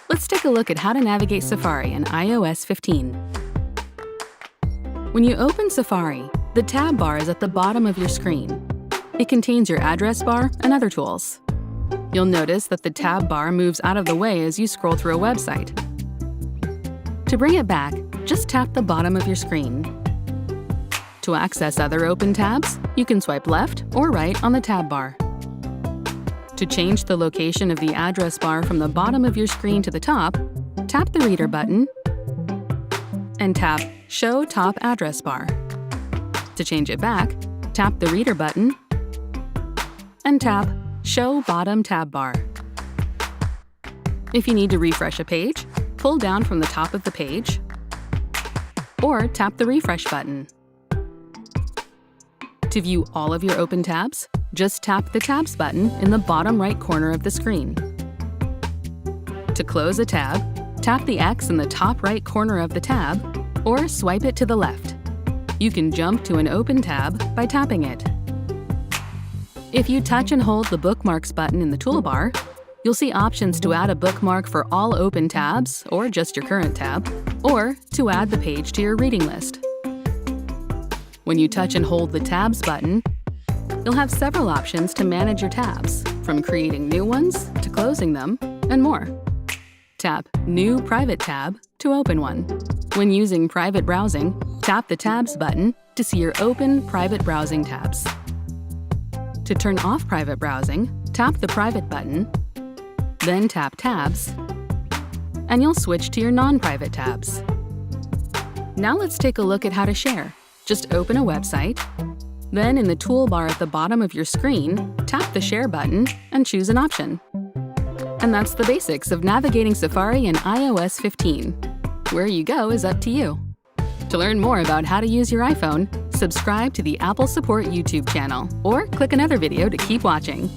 Let's take a look at how to navigate Safari in iOS 15. When you open Safari, the tab bar is at the bottom of your screen. It contains your address bar and other tools. You'll notice that the tab bar moves out of the way as you scroll through a website. To bring it back, just tap the bottom of your screen. To access other open tabs, you can swipe left or right on the tab bar. To change the location of the address bar from the bottom of your screen to the top, tap the Reader button and tap Show Top Address Bar. To change it back, tap the Reader button and tap Show Bottom Tab Bar. If you need to refresh a page, pull down from the top of the page or tap the Refresh button. To view all of your open tabs, just tap the Tabs button in the bottom right corner of the screen. To close a tab, tap the X in the top right corner of the tab or swipe it to the left. You can jump to an open tab by tapping it. If you touch and hold the Bookmarks button in the toolbar, you'll see options to add a bookmark for all open tabs or just your current tab, or to add the page to your reading list. When you touch and hold the Tabs button, you'll have several options to manage your tabs, from creating new ones to closing them, and more. Tap New Private Tab to open one. When using private browsing, tap the Tabs button to see your open private browsing tabs. To turn off private browsing, tap the Private button, then tap Tabs, and you'll switch to your non-private tabs. Now let's take a look at how to share. Just open a website, then in the toolbar at the bottom of your screen, tap the Share button and choose an option. And that's the basics of navigating Safari in iOS 15. Where you go is up to you. To learn more about how to use your iPhone, subscribe to the Apple Support YouTube channel or click another video to keep watching.